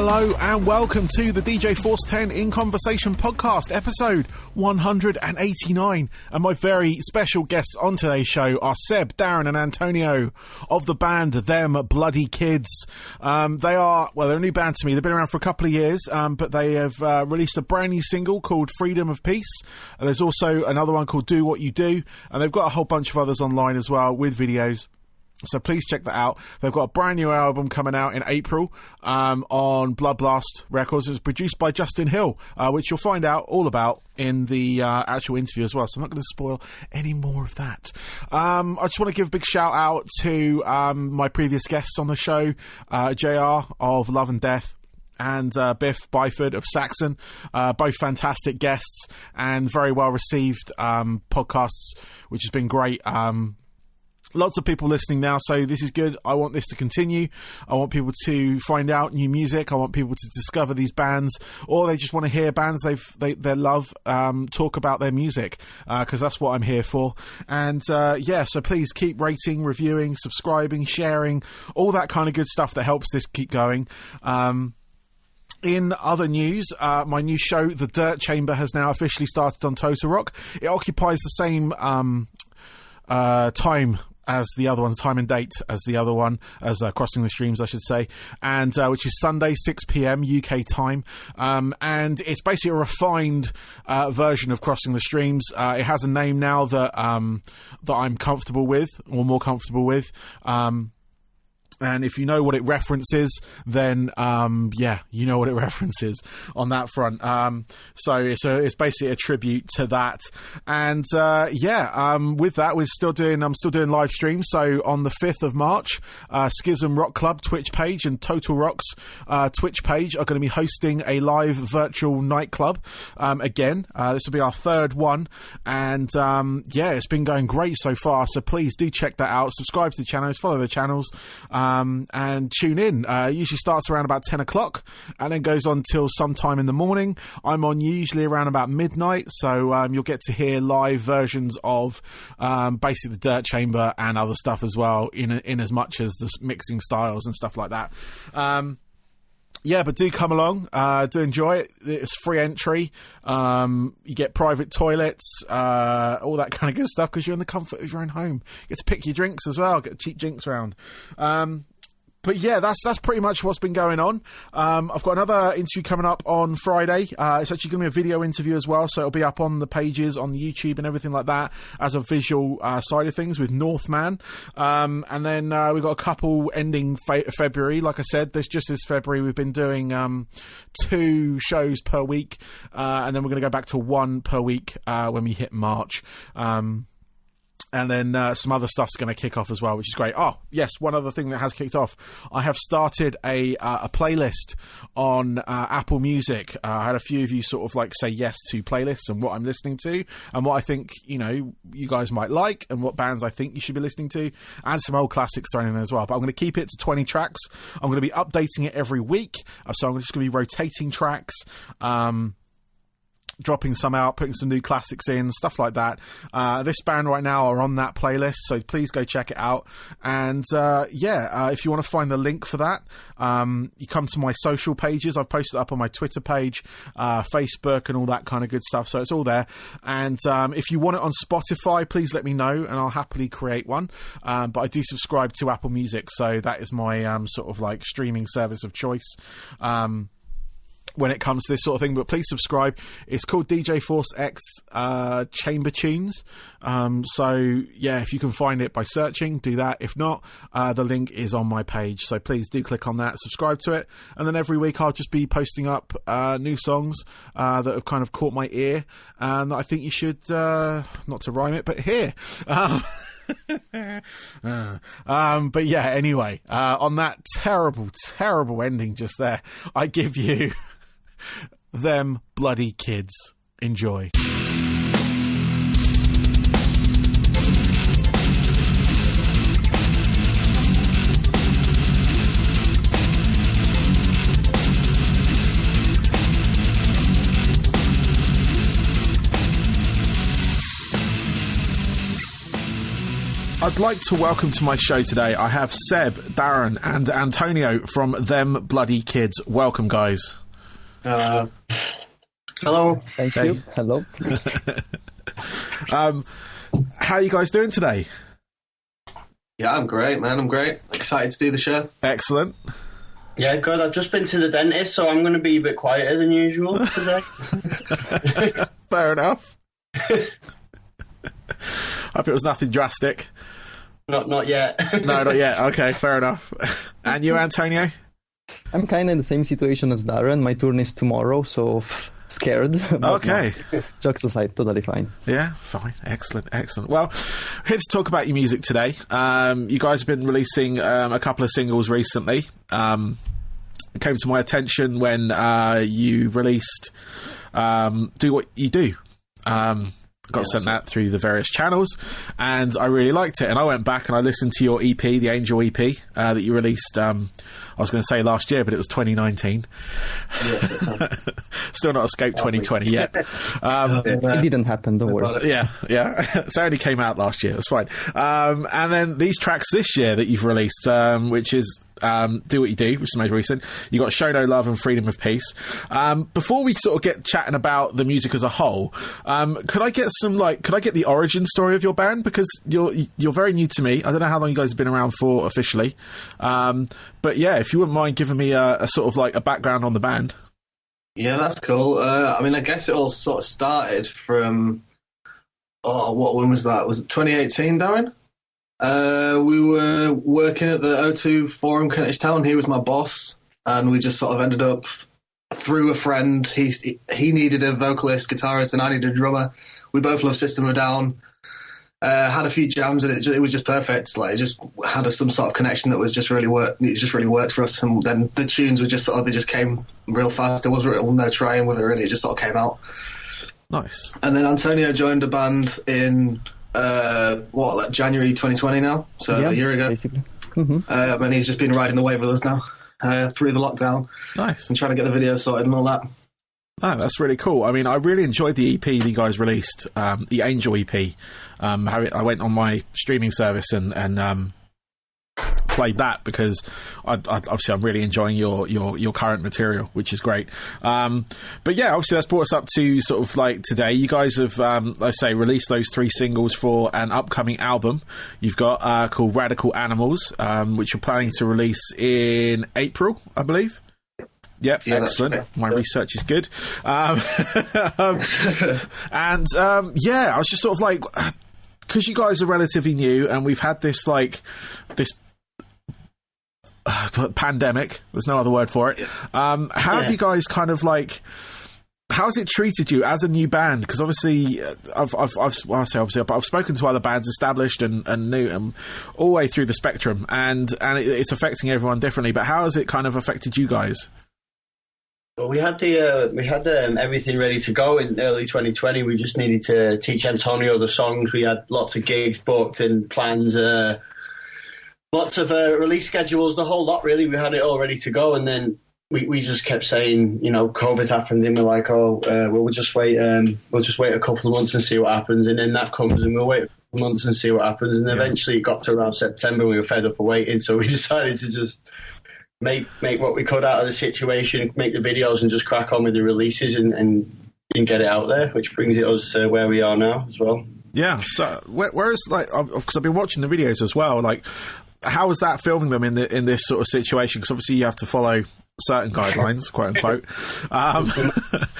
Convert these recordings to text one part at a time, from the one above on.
Hello and welcome to the DJ Force 10 In Conversation podcast, episode 189. And my very special guests on today's show are Seb, Darren and Antonio of the band Them Bloody Kids. They're a new band to me. They've been around for a couple of years, but they have released a brand new single called Freedom of Peace. And there's also another one called Do What You Do. And they've got a whole bunch of others online as well with videos. So please check that out. They've got a brand new album coming out in April on Blood Blast Records. It was produced by Justin Hill, which you'll find out all about in the actual interview as well. So I'm not going to spoil any more of that. I just want to give a big shout out to my previous guests on the show, JR of Love and Death, and Biff Byford of Saxon, both fantastic guests and very well received podcasts, which has been great. Lots of people listening now, so this is good. I want this to continue. I want people to find out new music. I want people to discover these bands, or they just want to hear bands they love talk about their music, because that's what I'm here for. And so please keep rating, reviewing, subscribing, sharing, all that kind of good stuff that helps this keep going. In other news, my new show, The Dirtchamber, has now officially started on TotalRock. It occupies the same time as the other one, time and date as the other one, as Crossing the Streams, I should say, and which is Sunday, 6 p.m. UK time. And it's basically a refined version of Crossing the Streams. It has a name now that I'm comfortable with, or more comfortable with. And if you know what it references, then, you know what it references on that front. So it's basically a tribute to that. And, with that, I'm still doing live streams. So on the 5th of March, Schism Rock Club Twitch page and TotalRock's Twitch page are going to be hosting a live virtual nightclub. Again, this will be our third one. And, it's been going great so far. So please do check that out. Subscribe to the channels, follow the channels. And tune in. It usually starts around about 10 o'clock and then goes on till sometime in the morning. I'm on usually around about midnight, so you'll get to hear live versions of basically the Dirtchamber and other stuff as well, in as much as the mixing styles and stuff like that. But do come along, do enjoy it. It's free entry. You get private toilets, all that kind of good stuff, because you're in the comfort of your own home. You get to pick your drinks as well, get cheap drinks around. But yeah, that's pretty much what's been going on. I've got another interview coming up on Friday. It's actually going to be a video interview as well, so it'll be up on the pages, on the YouTube and everything like that, as a visual side of things with Northman. And then we've got a couple ending February. Like I said, this February we've been doing 2 shows per week, and then we're going to go back to 1 per week when we hit March. And then some other stuff's going to kick off as well, which is great. Oh, yes, one other thing that has kicked off. I have started a playlist on Apple Music. I had a few of you sort of like say yes to playlists and what I'm listening to and what I think, you guys might like and what bands I think you should be listening to, and some old classics thrown in there as well. But I'm going to keep it to 20 tracks. I'm going to be updating it every week. So I'm just going to be rotating tracks, dropping some out, putting some new classics in, stuff like that. This band right now are on that playlist, so please go check it out. And if you want to find the link for that, you come to my social pages. I've posted it up on my Twitter page, Facebook, and all that kind of good stuff, so it's all there. And if you want it on Spotify, please let me know and I'll happily create one. But I do subscribe to Apple Music, so that is my sort of like streaming service of choice when it comes to this sort of thing. But please subscribe. It's called DJ Force X Chamber Tunes. If you can find it by searching, do that. If not, the link is on my page, so please do click on that, subscribe to it, and then every week I'll just be posting up new songs that have kind of caught my ear and that I think you should not to rhyme it, but hear. But yeah, anyway, on that terrible ending just there, I give you Them Bloody Kids. Enjoy. I'd like to welcome to my show today, I have Seb, Darren and Antonio from Them Bloody Kids. Welcome, guys. Hello. Thank you. Hello. How are you guys doing today? Yeah, I'm great, man. I'm great. Excited to do the show. Excellent. Yeah, good. I've just been to the dentist, so I'm going to be a bit quieter than usual today. Fair enough. Hope it was nothing drastic. Not yet. No, not yet. Okay, fair enough. And you, Antonio? I'm kind of in the same situation as Darren. My turn is tomorrow, so scared. Okay. No, jokes aside, totally fine. Yeah, fine. Excellent. Well, here to talk about your music today. You guys have been releasing a couple of singles recently. It came to my attention when you released Do What You Do. Got sent that through the various channels, and I really liked it. And I went back and I listened to your EP, the Angel EP, that you released, I was going to say last year, but it was 2019. Yes, Still not escaped 2020 yet. It didn't happen, don't worry. Yeah. So it only came out last year, that's fine. And then these tracks this year that you've released, which is Do What You Do, which is most recent. You got Show No Love and Freedom of Peace. Before we sort of get chatting about the music as a whole, could I get the origin story of your band? Because you're very new to me. I don't know how long you guys have been around for officially. But yeah, if you wouldn't mind giving me a sort of like a background on the band. Yeah, that's cool. I mean, I guess it all sort of started from, when was that? Was it 2018, Darren? We were working at the O2 Forum, Kentish Town. He was my boss, and we just sort of ended up through a friend. He needed a vocalist, guitarist, and I needed a drummer. We both love System of a Down. Had a few jams, and it was just perfect. Like, it just had some sort of connection that was just really worked. It just really worked for us. And then the tunes were just sort of, they just came real fast. There wasn't no trying with it, really. It just sort of came out. Nice. And then Antonio joined the band in January 2020 now, so a year ago. Basically. Mm-hmm. And he's just been riding the wave with us now through the lockdown. Nice. And trying to get the videos sorted and all that. Oh, that's really cool. I mean, I really enjoyed the EP that you guys released, the Angel EP. I went on my streaming service and played that because obviously I'm really enjoying your current material, which is great. But yeah, obviously that's brought us up to sort of like today. You guys have, let's say, released those 3 singles for an upcoming album. You've got called Radical Animals, which you're planning to release in April, I believe. Yep, yeah, excellent. My research is good. I was just sort of like, because you guys are relatively new and we've had this pandemic, there's no other word for it. Yeah. How have you guys kind of like, how has it treated you as a new band? Because obviously, I've spoken to other bands established and new and all the way through the spectrum, and it's affecting everyone differently. But how has it kind of affected you guys? Well, we had everything ready to go in early 2020. We just needed to teach Antonio the songs. We had lots of gigs booked and plans, lots of release schedules, the whole lot, really. We had it all ready to go, and then we just kept saying, COVID happened, and we're like, we'll just wait a couple of months and see what happens, and then that comes, and we'll wait a couple of months and see what happens, and eventually it got to around September, and we were fed up of waiting, so we decided to just make what we could out of the situation, make the videos, and just crack on with the releases and get it out there, which brings us to where we are now as well. Yeah. So whereas, like, because I've been watching the videos as well, like, how was that filming them in this sort of situation? Because obviously you have to follow certain guidelines, quote unquote.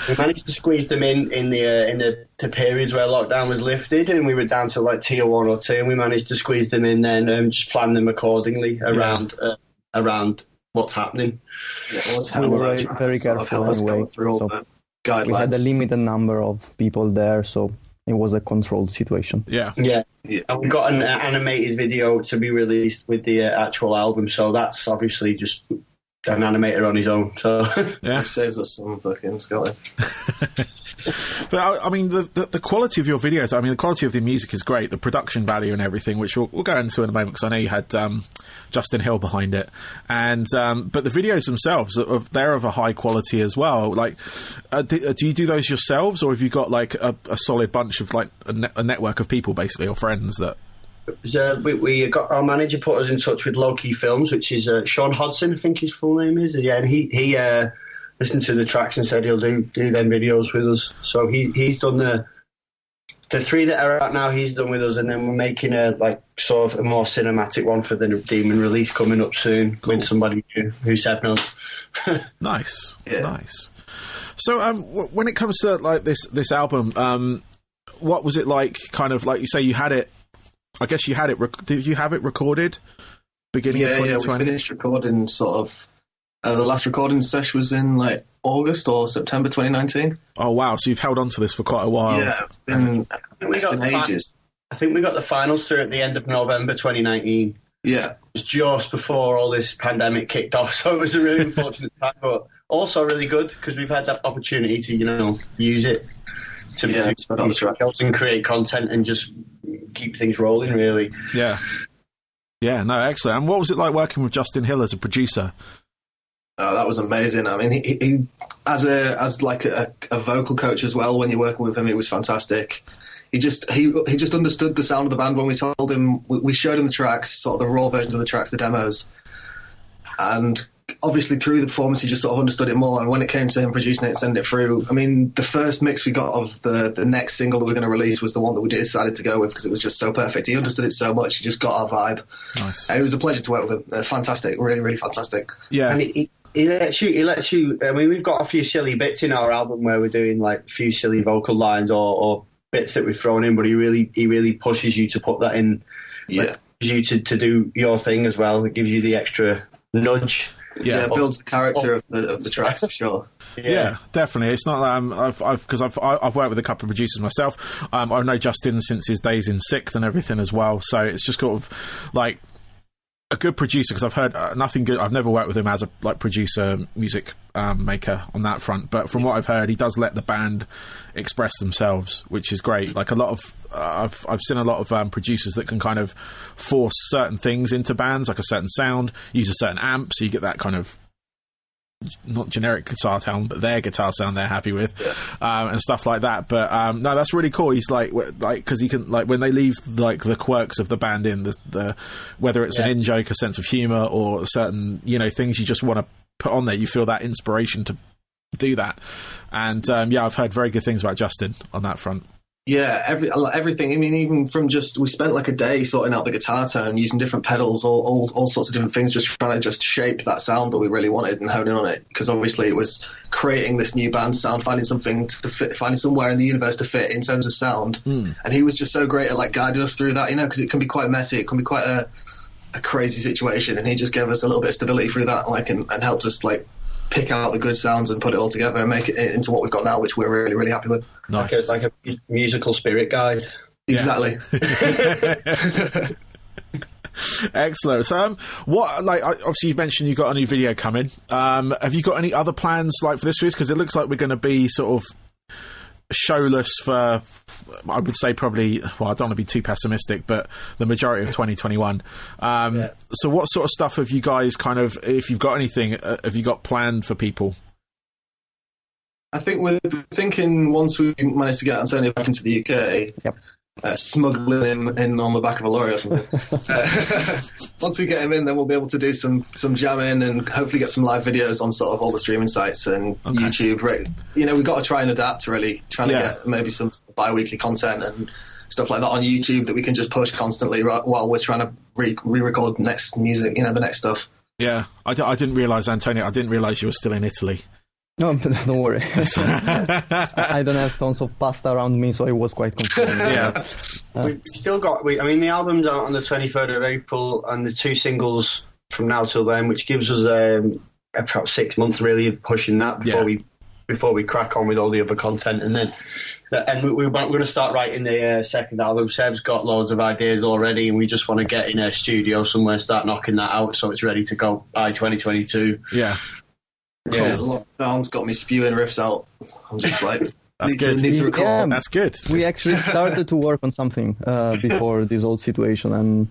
We managed to squeeze them in the periods where lockdown was lifted, and we were down to like tier 1 or 2, and we managed to squeeze them in then and just plan them accordingly around what's happening. We were very careful anyway. We had a limited number of people there, so it was a controlled situation. Yeah. And we got an animated video to be released with the actual album, so that's obviously just an animator on his own. So it saves us some fucking skeleton. But I mean, the quality of your videos, I mean, the quality of the music is great, the production value and everything, which we'll go into in a moment, because I know you had Justin Hill behind it, and but the videos themselves, they're of a high quality as well. Like, do you do those yourselves, or have you got like a solid bunch of like a network of people basically, or friends that we got our manager put us in touch with Low Key Films, which is Sean Hodson, I think his full name is. Yeah, and he listened to the tracks and said he'll do them videos with us. So he's done the 3 that are out now. He's done with us, and then we're making a sort of a more cinematic one for the Demon release coming up soon. Cool. With somebody who Seb knows. Nice, nice. So when it comes to this album, what was it like? Kind of like you say, you had it. I guess you had it. Did you have it recorded beginning of 2020? Yeah, we finished recording sort of. The last recording session was in August or September 2019. Oh wow! So you've held on to this for quite a while. Yeah, it's been ages. I think we got the finals through at the end of November 2019. Yeah, it was just before all this pandemic kicked off, so it was a really unfortunate time, but also really good because we've had that opportunity to use it to and create content and just keep things rolling. Really. Yeah. Yeah. No, excellent. And what was it like working with Justin Hill as a producer? Oh, that was amazing. I mean, he as a vocal coach as well. When you're working with him, it was fantastic. He just understood the sound of the band when we told him. We showed him the tracks, sort of the raw versions of the tracks, the demos, and obviously through the performance, he just sort of understood it more. And when it came to him producing it and sending it through, I mean, the first mix we got of the next single that we're going to release was the one that we decided to go with because it was just so perfect. He understood it so much. He just got our vibe. Nice. And it was a pleasure to work with him. Fantastic, really, really fantastic. Yeah. And he lets you. I mean, we've got a few silly bits in our album where we're doing a few silly vocal lines or bits that we've thrown in, but he really pushes you to put that in. Yeah. Pushes you to do your thing as well. It gives you the extra nudge. Yeah, it builds the character of the tracks for sure. Yeah, definitely. It's not because I've worked with a couple of producers myself. I know Justin since his days in Sixth and everything as well. So it's just sort of like a good producer because I've heard nothing good. I've never worked with him as a producer, music maker on that front. But from what I've heard, he does let the band express themselves, which is great. Like a lot of I've seen a lot of producers that can kind of force certain things into bands, like a certain sound, use a certain amp, so you get that kind of not generic guitar sound, but their guitar sound they're happy with, and stuff like that. But no, that's really cool. He's like because he can when they leave the quirks of the band in the whether it's an in joke, a sense of humor, or certain things you just want to put on there. You feel that inspiration to do that, and I've heard very good things about Justin on that front. Yeah, everything. I mean, even from we spent a day sorting out the guitar tone, using different pedals, all sorts of different things, just trying to just shape that sound that we really wanted and honing on it. Because obviously it was creating this new band sound, finding something to fit, finding somewhere in the universe to fit in terms of sound. And he was just so great at guiding us through that, because it can be quite messy, it can be quite a crazy situation, and he just gave us a little bit of stability through that, and helped us pick out the good sounds and put it all together and make it into what we've got now, which we're really, really happy with. Nice. Like a musical spirit guide. Exactly. Excellent. So, obviously you've mentioned you've got a new video coming. Have you got any other plans for this release? Because it looks like we're going to be sort of showless for, I would say probably, well, I don't want to be too pessimistic, but the majority of 2021. So what sort of stuff have you guys if you've got anything, have you got planned for people? I think we're thinking once we manage to get Antonio back into the UK, smuggling him in on the back of a lorry or something. Once we get him in, then we'll be able to do some jamming and hopefully get some live videos on sort of all the streaming sites and YouTube. Right? We've got to try and adapt, really, trying to get maybe some bi-weekly content and stuff like that on YouTube that we can just push constantly while we're trying to re-record next music, the next stuff. Yeah, I didn't realise, Antonio, I didn't realise you were still in Italy. No, don't worry. I don't have tons of pasta around me, so it was quite confusing. We've still got. The album's out on the 23rd of April, and the 2 singles from now till then, which gives us about 6 months really of pushing that before we crack on with all the other content, and we're going to start writing the second album. Seb's got loads of ideas already, and we just want to get in a studio somewhere, start knocking that out, so it's ready to go by 2022. Yeah. Yeah, lockdown's got me spewing riffs out. I'm just that's good. Need to record. Yeah, that's good. We actually started to work on something before this whole situation, and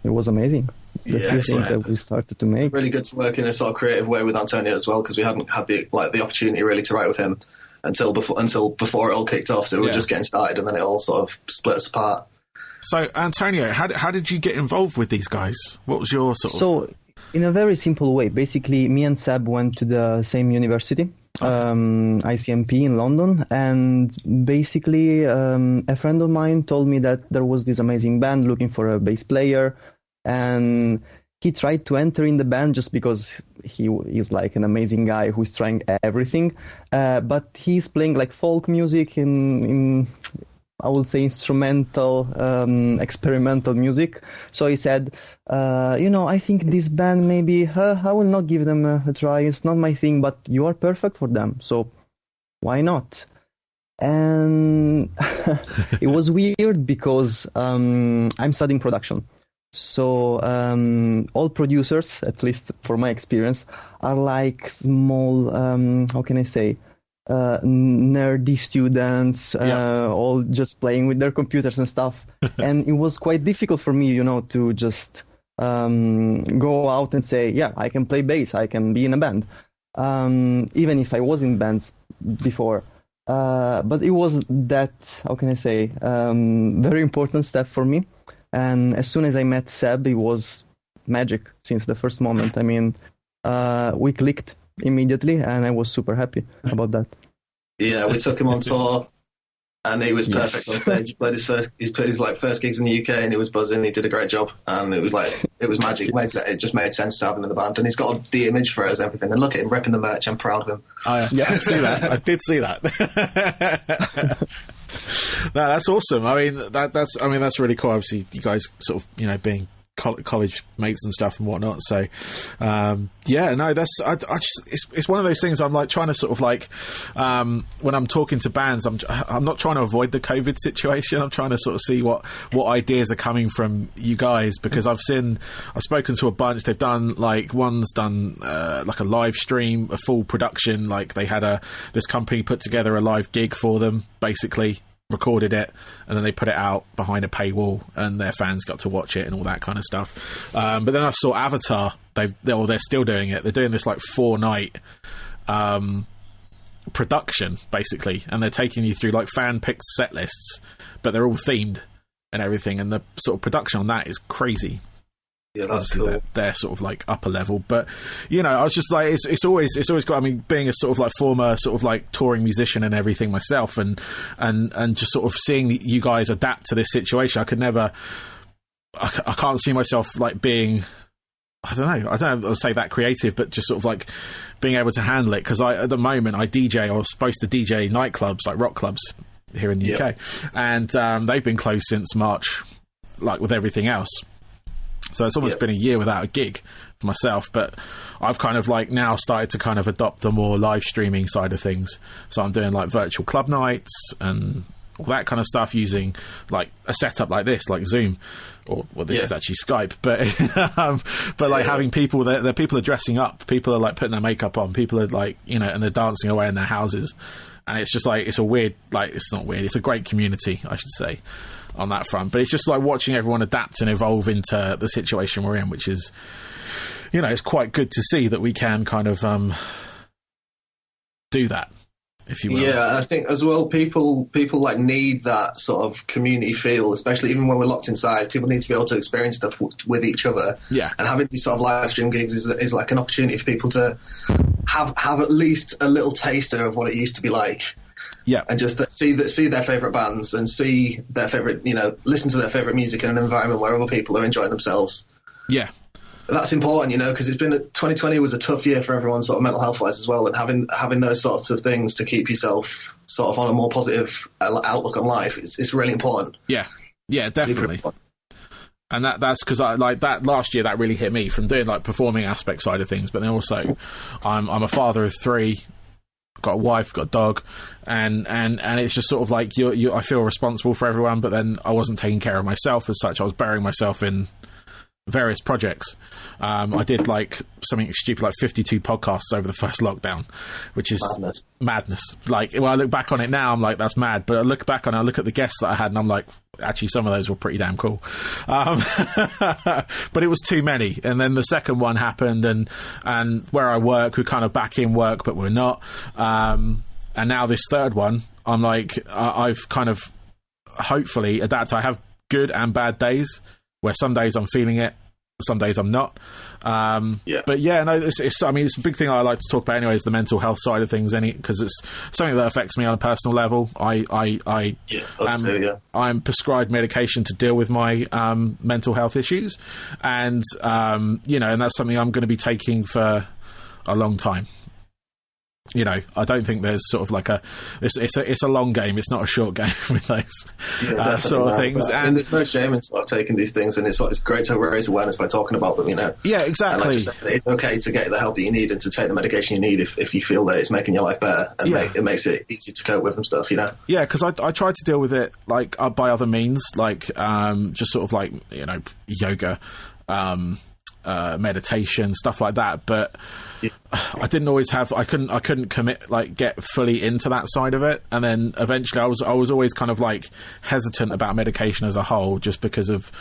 it was amazing. The few things that we started to make. Really good to work in a sort of creative way with Antonio as well, because we hadn't had the opportunity really to write with him until before it all kicked off. So we were just getting started, and then it all sort of split us apart. So, Antonio, how did you get involved with these guys? What was your sort of... So, in a very simple way, basically, me and Seb went to the same university, ICMP in London, and basically a friend of mine told me that there was this amazing band looking for a bass player, and he tried to enter in the band just because he is like an amazing guy who's trying everything, but he's playing like folk music in I would say instrumental, experimental music. So he said, I think this band maybe, I will not give them a try. It's not my thing, but you are perfect for them. So why not? And it was weird because I'm studying production. So all producers, at least for my experience, are like small, how can I say, nerdy students, all just playing with their computers and stuff. And it was quite difficult for me, to just go out and say, yeah, I can play bass, I can be in a band, even if I was in bands before. But it was that, how can I say, very important step for me. And as soon as I met Seb, it was magic since the first moment. I mean, we clicked immediately, and I was super happy about that. Yeah, we took him on tour, and he was perfect on stage. He played his first gigs in the UK, and he was buzzing. He did a great job, and it was magic. It just made sense to have him in the band, and he's got the image for it as everything. And look at him repping the merch. I'm proud of him. I see that. I did see that. No, that's awesome. I mean, that's really cool. Obviously, you guys sort of, being college mates and stuff and whatnot. So, it's one of those things. I'm like trying to sort of like, when I'm talking to bands, I'm not trying to avoid the COVID situation. I'm trying to sort of see what ideas are coming from you guys, because I've spoken to a bunch. They've done one's done like a live stream, a full production. Like they had this company put together a live gig for them, basically recorded it, and then they put it out behind a paywall, and their fans got to watch it and all that kind of stuff. But then I saw Avatar. They're still doing it. They're doing this like 4-night production basically, and they're taking you through like fan picked set lists, but they're all themed and everything. And the sort of production on that is crazy. Yeah, that's obviously cool. They're sort of like upper level, but I was just like, it's always got. I mean, being a sort of like former sort of like touring musician and everything myself, and just sort of seeing you guys adapt to this situation, I can't see myself like being, I don't know I'll say that creative, but just sort of like being able to handle it, because at the moment I was supposed to DJ nightclubs, like rock clubs here in the UK, and they've been closed since March, like with everything else. So it's almost been a year without a gig for myself, but I've kind of like now started to kind of adopt the more live streaming side of things. So I'm doing like virtual club nights and all that kind of stuff using like a setup like this, like Zoom, this is actually Skype, but like having people there, people are dressing up, people are like putting their makeup on, people are like, and they're dancing away in their houses. And it's just like, it's a weird, like, it's not weird, it's a great community, I should say, on that front. But it's just like watching everyone adapt and evolve into the situation we're in, which is, it's quite good to see that we can kind of do that, if you will. Yeah, I think as well, people like need that sort of community feel, especially even when we're locked inside. People need to be able to experience stuff with each other. Yeah, and having these sort of live stream gigs is like an opportunity for people to have at least a little taster of what it used to be like. Yeah, and just see their favourite bands and see their favourite, listen to their favourite music in an environment where other people are enjoying themselves. Yeah. That's important, because 2020 was a tough year for everyone, sort of mental health wise as well, and having those sorts of things to keep yourself sort of on a more positive outlook on life, it's really important. Yeah, definitely. And that's because I like that last year that really hit me from doing like performing aspect side of things, but then also I'm a father of 3. Got a wife, got a dog, and it's just sort of like I feel responsible for everyone, but then I wasn't taking care of myself as such. I was burying myself in various projects. I did like something stupid like 52 podcasts over the first lockdown, which is madness. Like, when I look back on it now, I'm like, that's mad. But I look back on it, I look at the guests that I had, and I'm like, actually, some of those were pretty damn cool. But it was too many. And then the second one happened, and where I work, we're kind of back in work, but we're not. And now this third one, I'm like, I've kind of hopefully adapted. I have good and bad days, where some days I'm feeling it, some days I'm not. But yeah, no, it's I mean, it's a big thing I like to talk about anyway, is the mental health side of things, because it's something that affects me on a personal level. I'm prescribed medication to deal with my mental health issues, and and that's something I'm going to be taking for a long time. I don't think there's sort of like it's a long game. It's not a short game with those sort of things. And there's no shame in sort of taking these things, and it's great to raise awareness by talking about them. Yeah, exactly. And like say, it's okay to get the help that you need and to take the medication you need if you feel that it's making your life better, and it makes it easy to cope with and stuff. Yeah, because I try to deal with it like by other means, like just sort of like yoga, meditation, stuff like that, but I didn't always have. I couldn't commit, like get fully into that side of it, and then eventually I was always kind of like hesitant about medication as a whole, just because of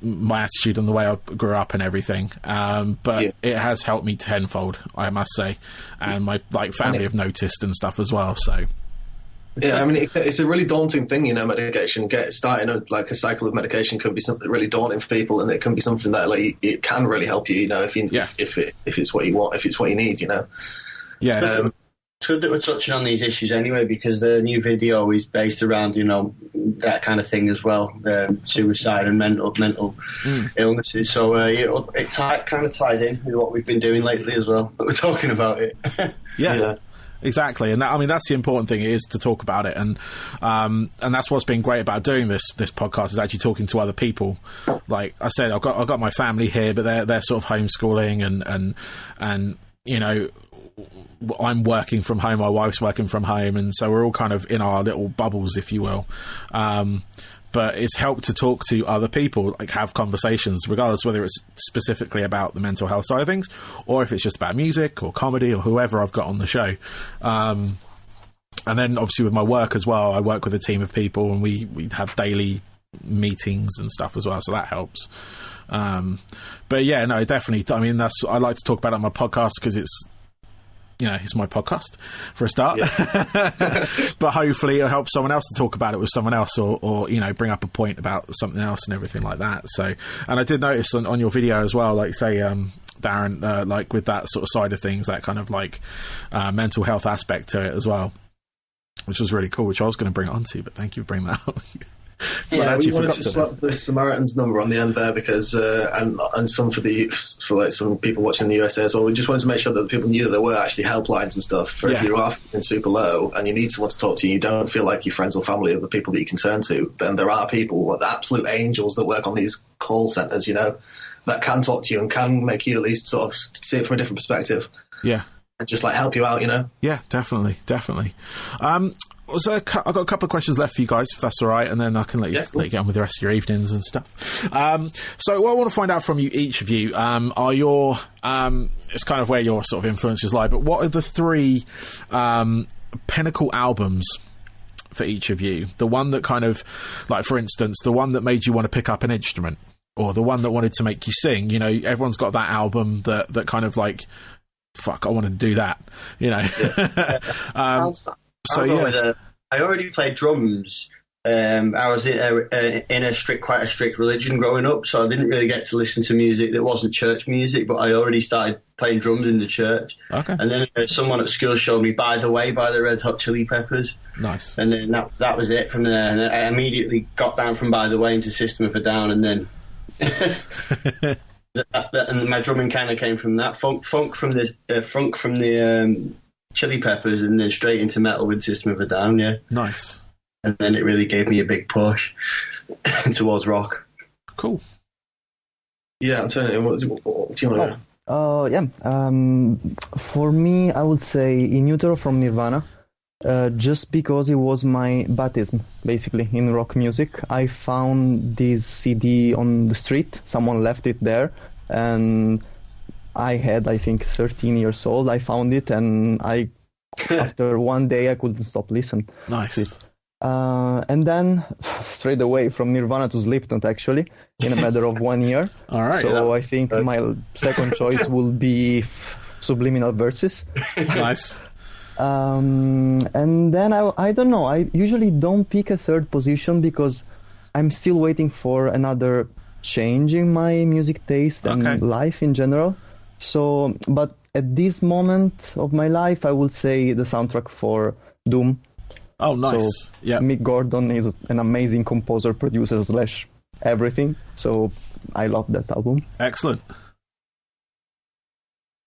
my attitude and the way I grew up and everything. But it has helped me tenfold, I must say, and my family have noticed and stuff as well. So. Yeah, I mean, it's a really daunting thing, medication. Starting a cycle of medication can be something really daunting for people, and it can be something that it can really help you, if it's what you want, if it's what you need, Yeah. It's good that we're touching on these issues anyway, because the new video is based around, that kind of thing as well, suicide and mental illnesses. So it kind of ties in with what we've been doing lately as well, but we're talking about it. Yeah. Exactly, and that's the important thing, is to talk about it, and that's what's been great about doing this podcast, is actually talking to other people. Like I said, I've got my family here, but they're sort of homeschooling, and I'm working from home, my wife's working from home, and so we're all kind of in our little bubbles, if you will. But it's helped to talk to other people, like have conversations, regardless whether it's specifically about the mental health side of things, or if it's just about music or comedy or whoever I've got on the show. And then obviously with my work as well, I work with a team of people, and we have daily meetings and stuff as well, so that helps. But yeah, no, definitely. I mean, I like to talk about it on my podcast because it's my podcast for a start. But hopefully it'll help someone else to talk about it with someone else, or bring up a point about something else and everything like that. So, and I did notice on your video as well, like say Darren, like with that sort of side of things, that kind of like mental health aspect to it as well, which was really cool, which I was going to bring it onto, but thank you for bringing that up. Yeah, we wanted to slap the Samaritans number on the end there because, and some for some people watching in the USA as well. We just wanted to make sure that the people knew that there were actually helplines and stuff for if you are feeling super low and you need someone to talk to, and you don't feel like your friends or family are the people that you can turn to. Then there are people, like the absolute angels that work on these call centers, that can talk to you and can make you at least sort of see it from a different perspective. Yeah, and just like help you out, Yeah, definitely. So I've got a couple of questions left for you guys, if that's all right, and then I can let you get on with the rest of your evenings and stuff. So what I want to find out from you, each of you, are your it's kind of where your sort of influences lie, but what are the three pinnacle albums for each of you? The one that kind of, like for instance, the one that made you want to pick up an instrument, or the one that wanted to make you sing. Everyone's got that album that kind of like, fuck, I want to do that. I already played drums. I was in quite a strict religion growing up, so I didn't really get to listen to music that wasn't church music, but I already started playing drums in the church. Okay. And then someone at school showed me By the Way by the Red Hot Chili Peppers. Nice. And then that was it from there. And I immediately got down from By the Way into System of a Down, and then and my drumming kind of came from that funk from the Chili Peppers, and then straight into metal with System of a Down. Yeah, nice. And then it really gave me a big push towards rock. Cool. Yeah, Antonio, what do you want to know? For me, I would say In Utero from Nirvana, just because it was my baptism, basically, in rock music. I found this CD on the street. Someone left it there, and I had, I think, 13 years old. I found it, and after one day, I couldn't stop listening. Nice. And then straight away from Nirvana to Slipknot, actually, in a matter of 1 year. All right. So I think my second choice will be Subliminal Verses. Nice. And then I don't know. I usually don't pick a third position because I'm still waiting for another change in my music taste and life in general. So, but at this moment of my life, I would say the soundtrack for Doom. Oh, nice. So, Mick Gordon is an amazing composer, producer / everything. So I love that album. Excellent.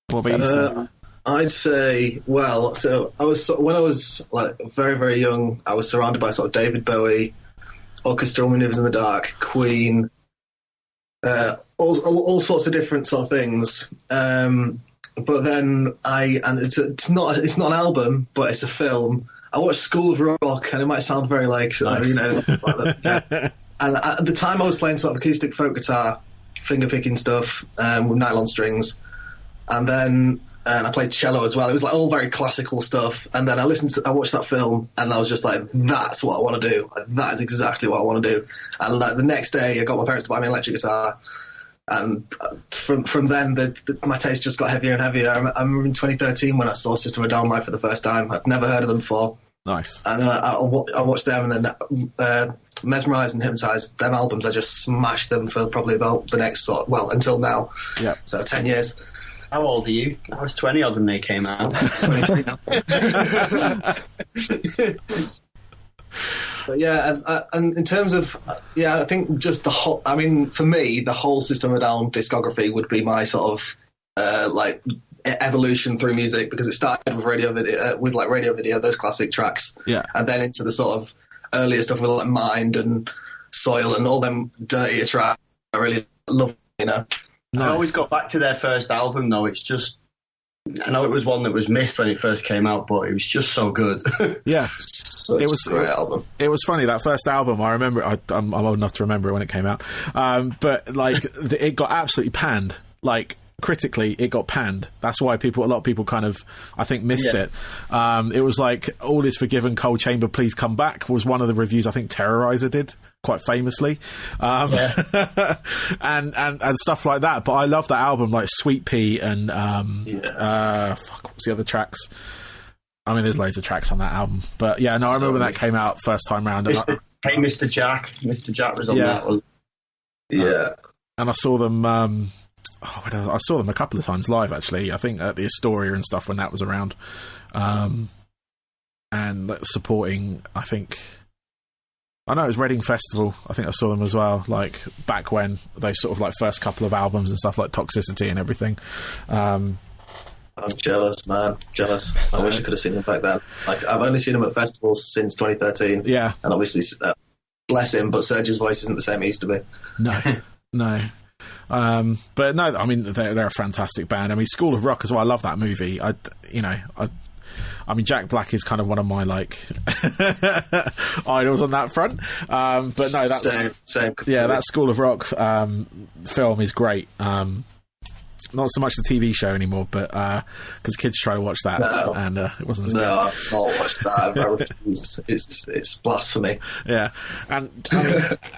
What about you, sir? I'd say, well, so when I was like very, very young, I was surrounded by sort of David Bowie, Orchestral Maneuvers in the Dark, Queen, all sorts of different sort of things. But then it's not an album, but it's a film. I watched School of Rock, and it might sound very like, nice. you know, and at the time I was playing sort of acoustic folk guitar, finger picking stuff with nylon strings, and then I played cello as well. It was like all very classical stuff. And then I watched that film, and I was just like, that's what I want to do. That is exactly what I want to do. And like the next day, I got my parents to buy me an electric guitar. And from then, my taste just got heavier and heavier. I remember in 2013 when I saw System of a Down live for the first time. I'd never heard of them before. Nice. And I watched them, and then Mesmerised and Hypnotised, them albums, I just smashed them for probably about the next until now. Yeah. So 10 years. How old are you? I was 20 odd when they came out. 23 now. But yeah, and in terms of, I think just for me, the whole System of a Down discography would be my sort of like evolution through music, because it started with radio video, those classic tracks, and then into the sort of earlier stuff with like Mind and Soil and all them dirtier tracks. I really love, you know. Nice. I always got back to their first album, though. It's just, I know it was one that was missed when it first came out, but it was just so good. Yeah. It was a great album. It was funny, that first album, I remember, I'm old enough to remember it when it came out, but like it got absolutely panned. Like critically, it got panned. That's why a lot of people kind of, I think, missed it. It was like All Is Forgiven, Cold Chamber, Please Come Back was one of the reviews I think Terrorizer did quite famously, and stuff like that. But I love that album, like Sweet Pea and what was the other tracks? I mean, there's loads of tracks on that album, but I remember when that came out first time round. Mr. Jack was on that one. And I saw them. I saw them a couple of times live, actually. I think at the Astoria and stuff when that was around, and supporting. I know it was Reading Festival. I think I saw them as well, like back when they sort of like first couple of albums and stuff like Toxicity and everything. I'm jealous, man. Jealous. I wish I could have seen them back then. Like, I've only seen them at festivals since 2013. Yeah. And obviously, bless him, but Serge's voice isn't the same it used to be. No. But no, I mean, they're a fantastic band. I mean, School of Rock as well. I love that movie. I mean, Jack Black is kind of one of my like idols on that front. But no, that's same. Yeah, that School of Rock film is great. Not so much the TV show anymore, but because kids try to watch that, and it wasn't as good. No, I've not watched that. It's blasphemy. Yeah, and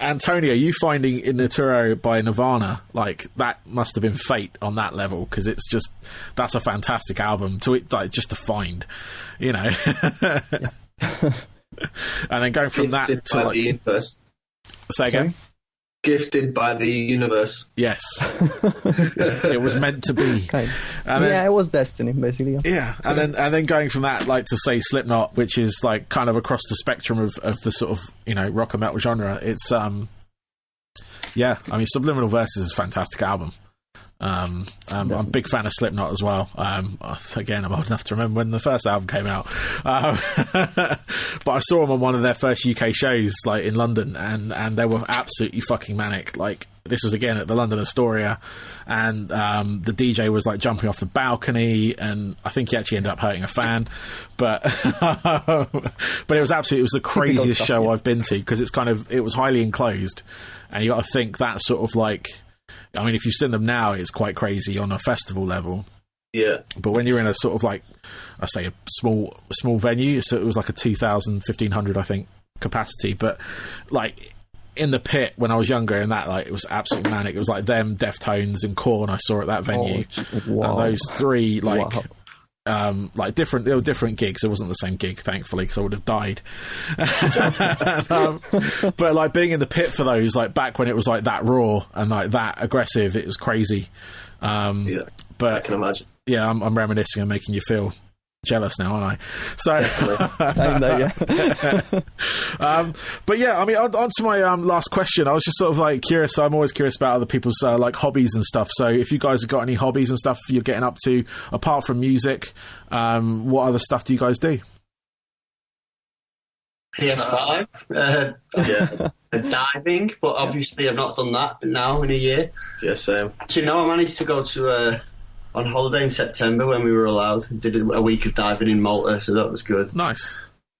Antonio, you finding In Naturo by Nirvana, like that must have been fate on that level, because that's a fantastic album just to find, you know. And then going from that to like the universe. Say again. Sorry? Gifted by the universe. Yes. It was meant to be. And then, it was destiny, basically. Yeah, and then going from that, like, to say Slipknot, which is like kind of across the spectrum of the sort of, you know, rock and metal genre. It's I mean, Subliminal Verses is a fantastic album. I'm a big fan of Slipknot as well. Again, I'm old enough to remember when the first album came out, but I saw them on one of their first UK shows, like in London, and they were absolutely fucking manic. Like, this was again at the London Astoria, and the DJ was like jumping off the balcony, and I think he actually ended up hurting a fan, but it was the craziest show I've been to, because it was highly enclosed, and you got to think that sort of like, I mean, if you've seen them now, it's quite crazy on a festival level. Yeah. But when you're in a sort of like, I say, a small venue, so it was like a 2,000, 1,500, I think, capacity. But like in the pit when I was younger, and that, like, it was absolutely manic. It was like them, Deftones, and Korn I saw at that venue. Wow. And those three, like, like there were different gigs. It wasn't the same gig, thankfully, because I would have died. But like being in the pit for those, like back when it was like that raw and like that aggressive, it was crazy. Yeah, but I can imagine. Yeah, I'm reminiscing and making you feel jealous now, aren't I? So, but yeah, I mean, on to my last question. I was just sort of like curious. I'm always curious about other people's like hobbies and stuff. So, if you guys have got any hobbies and stuff you're getting up to apart from music, what other stuff do you guys do? PS5, diving, but obviously I've not done that now in a year. Yeah, same. Actually, no, I managed to go to on holiday in September when we were allowed. Did a week of diving in Malta, so that was good. Nice.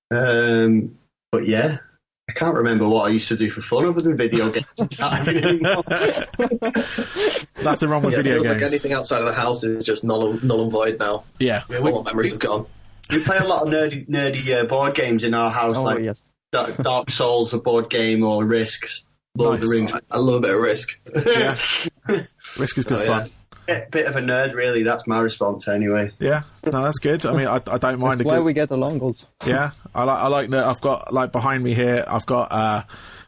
But yeah, I can't remember what I used to do for fun other than video games and diving anymore. Nothing wrong with video games. Like anything outside of the house is just null and void now. Yeah. All the memories have gone. We play a lot of nerdy board games in our house, Yes. Dark Souls, a board game, or Risk, Lord of the Rings. I love a bit of Risk. Yeah. Risk is good fun. Bit of a nerd, really. That's my response, anyway. Yeah, no, that's good. I mean, I don't mind. That's why we get along also. Yeah, I like that. I've got like behind me here. I've got a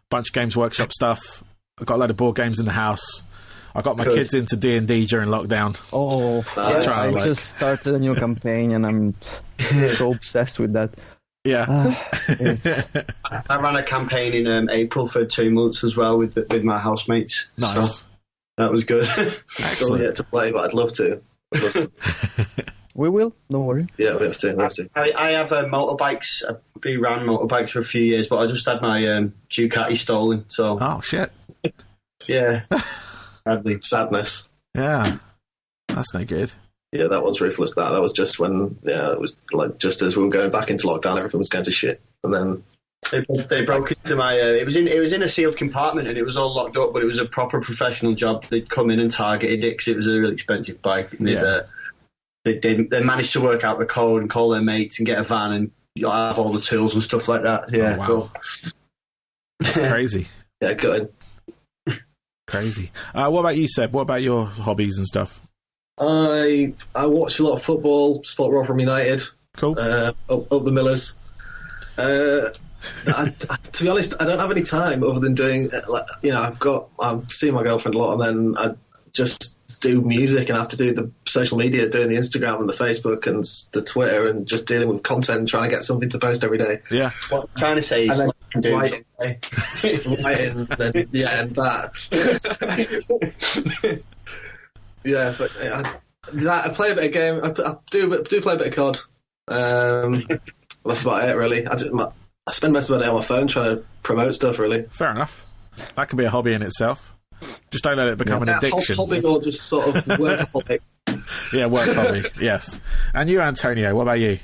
bunch of Games Workshop stuff. I've got a load of board games in the house. I got my kids into D&D during lockdown. Oh, I just started a new campaign and I'm so obsessed with that. Yeah. I ran a campaign in April for 2 months as well with my housemates. Nice. So that was good. Still yet to play, but I'd love to. We will, don't worry. Yeah, we have to. I have motorbikes. I've ran motorbikes for a few years, but I just had my Ducati stolen. So. Oh shit. Yeah. Sadly. Sadness. Yeah. That's no good. Yeah, that was ruthless. That was just when it was like just as we were going back into lockdown, everything was going to shit, and then. They broke into my. It was in a sealed compartment and it was all locked up, but it was a proper professional job. They'd come in and targeted it because it was a really expensive bike. And they managed to work out the code and call their mates and get a van and have all the tools and stuff like that. Yeah, oh, wow. Cool. That's crazy. Yeah, good. Crazy. What about you, Seb? What about your hobbies and stuff? I watch a lot of football. Support Rotherham United. Cool. Up the Millers. To be honest, I don't have any time other than doing, I'm seeing my girlfriend a lot, and then I just do music and have to do the social media, doing the Instagram and the Facebook and the Twitter, and just dealing with content and trying to get something to post every day. Yeah. What I'm trying to say is writing, and that. Yeah, but I play a bit of game. I do play a bit of COD. That's about it, really. I spend most of my day on my phone trying to promote stuff, really. Fair enough. That can be a hobby in itself. Just don't let it become an addiction. Hobby or just sort of work hobby. Yeah, work hobby, yes. And you, Antonio, what about you?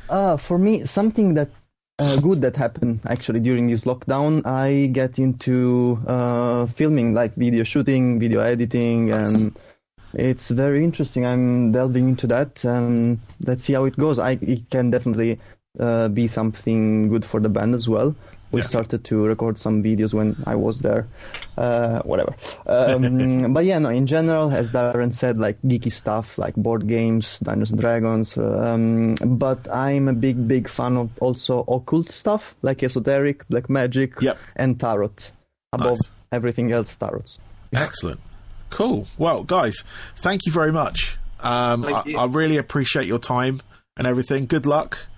For me, something that good that happened actually during this lockdown, I get into filming, like video shooting, video editing, and it's very interesting. I'm delving into that, and let's see how it goes. It can definitely be something good for the band as well. We started to record some videos when I was there, whatever. But yeah, no, in general, as Darren said, like geeky stuff, like board games, Dungeons and Dragons. But I'm a big fan of also occult stuff, like esoteric, black magic, and tarot. Above everything else, tarot. Excellent. Cool. Well, guys, thank you very much. I really appreciate your time and everything. Good luck.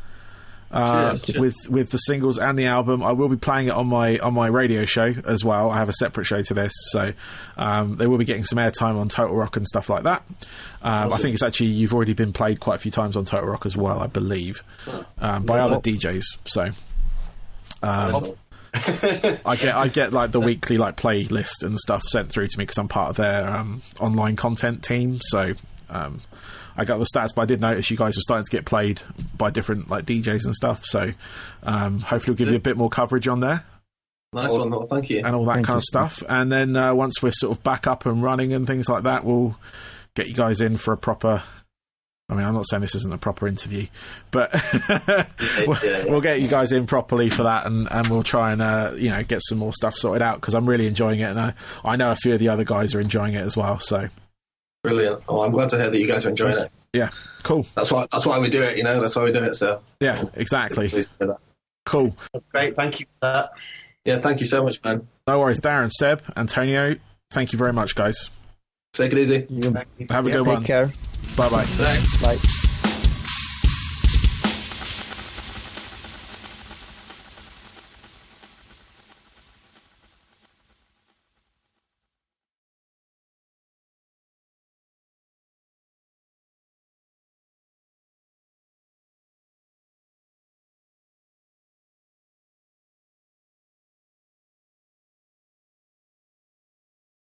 With the singles and the album. I will be playing it on my radio show as well. I have a separate show to this, so they will be getting some airtime on TotalRock and stuff like that. I think it's actually, you've already been played quite a few times on TotalRock as well, I believe, by other DJs. So I get like the weekly like playlist and stuff sent through to me because I'm part of their online content team. So I got the stats, but I did notice you guys were starting to get played by different like DJs and stuff. So hopefully we'll give you a bit more coverage on there. Nice one, well, thank you. And all that kind of stuff. And then once we're sort of back up and running and things like that, we'll get you guys in for a proper... I mean, I'm not saying this isn't a proper interview, but we'll get you guys in properly for that, and we'll try and get some more stuff sorted out, because I'm really enjoying it, and I know a few of the other guys are enjoying it as well. So Brilliant. Oh, I'm glad to hear that you guys are enjoying it. Yeah, cool. That's why we do it. That's why we do it. So yeah, exactly. Pleased to hear that. Cool. Great, thank you for that. Yeah, thank you so much, man. No worries, Darren, Seb, Antonio. Thank you very much, guys. Take it easy. Have a good one. Take care. Bye-bye. Thanks. Bye.